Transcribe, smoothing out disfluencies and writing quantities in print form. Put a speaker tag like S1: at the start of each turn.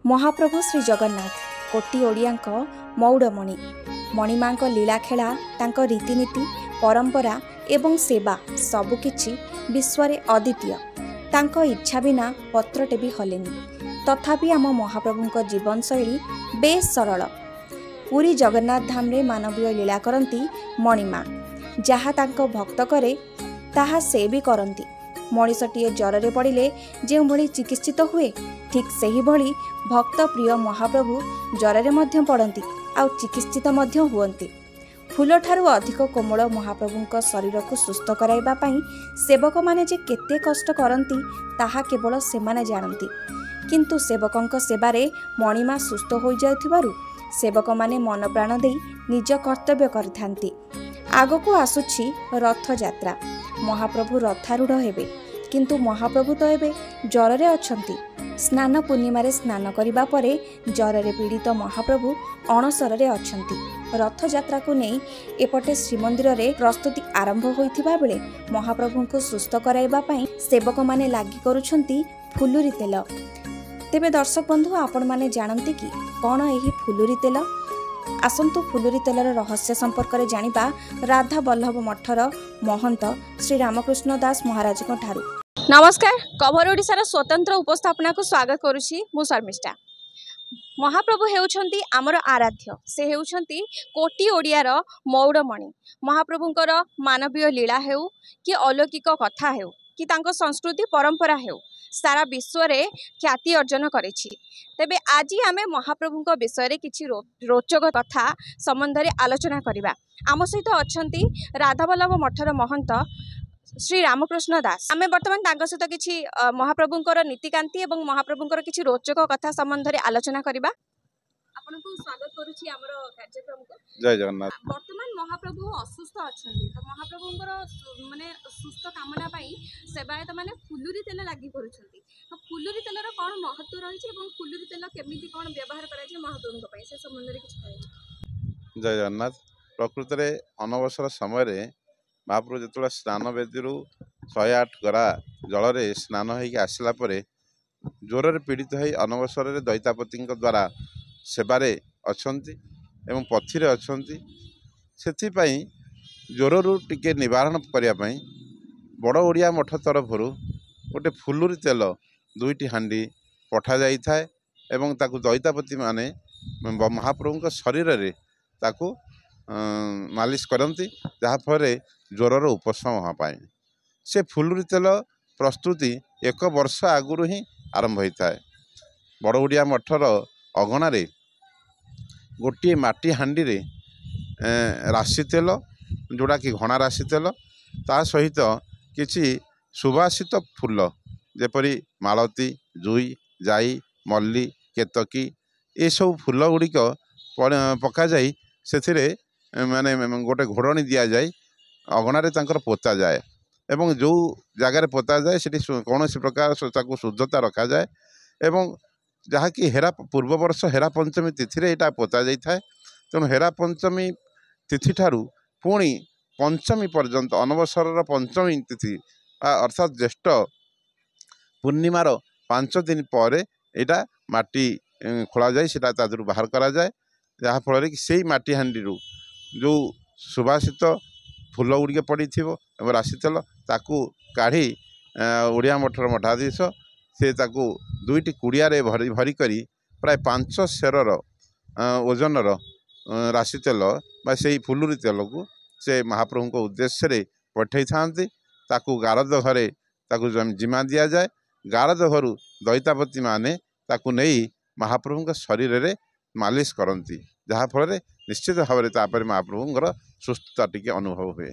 S1: महाप्रभु श्री जगन्नाथ कोटी ओडियांक मौड़मणि मणिमा लीलाखेला तांको रीतिनीति परंपरा एवं सेवा सबुकिछि विश्वरे अद्वितीय। तांको इच्छा बिना पत्रटे भी हलेनी। तथापि आम महाप्रभुंक जीवनशैली बेस सरल। पुरी जगन्नाथ धाम रे मानवीय लीला करती मणिमा, जहा तांको भक्त करे ताहा से भी करती। मनीषटीए ज्वरे पड़े जो भली चिकित्सित हुए, ठीक सही भली भक्त प्रिय महाप्रभु ज्वरे मध्य पड़ती आउ चिकित्सित मध्य हुअन्ति। फूल ठारू अधिक कोमल महाप्रभुंक शरीर को सुस्थ कराइबा पई सेवक माने जे केते कष्ट करती ताहा केवल सेमाने जानती। किंतु सेवकंक सेवारे मणिमा सुस्थ हो जाउथिबारु सेवक माने मन प्राण दे निज कर्तव्य करथांती। आगको आसुछि रथ यात्रा। महाप्रभु रथारूढ़ हेबे, किंतु महाप्रभु तो एबे ज्वरे अछंती। स्नान पूर्णिमा स्नान करिबा परे ज्वरे पीड़ित महाप्रभु अणसर रे अछंती। रथ यात्रा को नहीं एपटे श्रीमंदिर रे प्रस्तुति आरंभ होइथिबा बेले महाप्रभु को सुस्थ कराइबा पई सेवक माने लागि करूछंती फुलुरी तेल। तेबे दर्शक बंधु, आपण माने जानंती कि कोन एही फुलुरी तेल? आसंतु फुलुरी तेलर रहस्य संपर्क में जानिबा राधा वल्लभ मठर महंत श्री रामकृष्ण दास महाराज को ठारू। नमस्कार, कभर ओडिशार स्वतंत्र उपस्थापना को स्वागत करुछि मु शर्मिष्ठा। महाप्रभु हेउछंती आमर आराध्य। से हेउछंती कोटी ओडियार मौड़मणि। महाप्रभुंकर मानवीय लीला हेउ कि अलौकिक कथा हेउ कि तांको संस्कृति परंपरा हेउ सारा विश्व रे ख्याति अर्जन करिछि। तेबे आजी आमे महाप्रभुंक विषय रे किछि रोचक कथा संबंध रे आलोचना करिबा। आम सहित अछंती राधावल्लभ मठर महंत श्री रामकृष्ण दास। आमे वर्तमान तांको सहित किछि महाप्रभुंकर नीतिकांति एवं महाप्रभुंकर किछि रोचक कथा संबंध रे आलोचना करिबा। आपनको स्वागत करूछि हमर कार्यक्रम को।
S2: जय जगन्नाथ।
S1: वर्तमान महाप्रभु असुस्थ अछंती, तो महाप्रभुंकर माने सुस्थ कामना पई सेवायत माने फुलुरी तेल लागि करूछंती। तो फुलुरी तेलर कोन महत्व रहिछि एवं फुलुरी तेल केमिति कोन व्यवहार करै छै महाप्रभुंक पई से संबंध रे किछ कहै।
S2: जय जगन्नाथ। प्रकृत रे अनवसर समय रे महाप्रभु जेतला स्नान वेदी रु 108 गरा जल रे स्नान होई आसला परे ज्वर रे पीड़ित होई अनवसर रे दैतापतिंक द्वारा सेवारे अछंती एवं पथिरे अछंती। सेथि पई ज्वर रु टिके निवारण करिया पई बड़ ओडिया मठ तरफरु गोटे फुलुरी तेल 2टी हांडी पठा जाई थाए एवं ताकू दैतापति माने महाप्रभुंक शरीर रे ताकू मालिश करती, जहा फल ज्वर उपशम हाँ पाए। से फुलुरी तेल प्रस्तुति 1 वर्ष आगुरु ही आरंभ होता है। बड़ ओडिया मठर अगणा रे गोटे माटी हांडी रे राशि तेल, जोड़ा कि घना राशि तेल, ता सहित किछि सुवासित फूल जेपरी मालती, जुई, जाई, मल्ली, केतकी ये सब फूल गुड़िक पका जाई सेथिरे माने गोटे घोड़णी दिया जाए अगणारे तांकर पोता जाए एवं जो जगार पोता जाए सेठी कौन प्रकार शुद्धता रखा जाए एवं जहा कि हेरा पूर्व वर्ष हेरा पंचमी तिथि रे एटा पोता जाई थाए। तेणु हेरा पंचमी तिथि ठारू पुणी पंचमी पर्यंत अनवसर पंचमी तिथि अर्थात ज्येष्ठ पूर्णिमार 5 दिन पर एटा माटी खोला जाए, सेटा तादरू बाहर करा जाए, जहा फल कि सेही माटी हांडी रू जो सुवासित फूल गुड़िक पड़ी थी राशि तेल ताकू काढ़ी ओडिया मठर मठाधीश से ताकू 2टी कुड़िया रे भरी करी प्राय 5 सेरर ओजनर राशि तेल बा से फुलुरी तेल को से महाप्रभु को उद्देश्य रे पठै थांती। ताकू गारद घरे ताकू जिमा दिया जाए। गारद घरु दैतापति माने ताकू नहीं महाप्रभु शरीर रे मालिश करती, जहा फल निश्चित भाव में महाप्रभुंर सुस्थता टिके अनुभव हुए।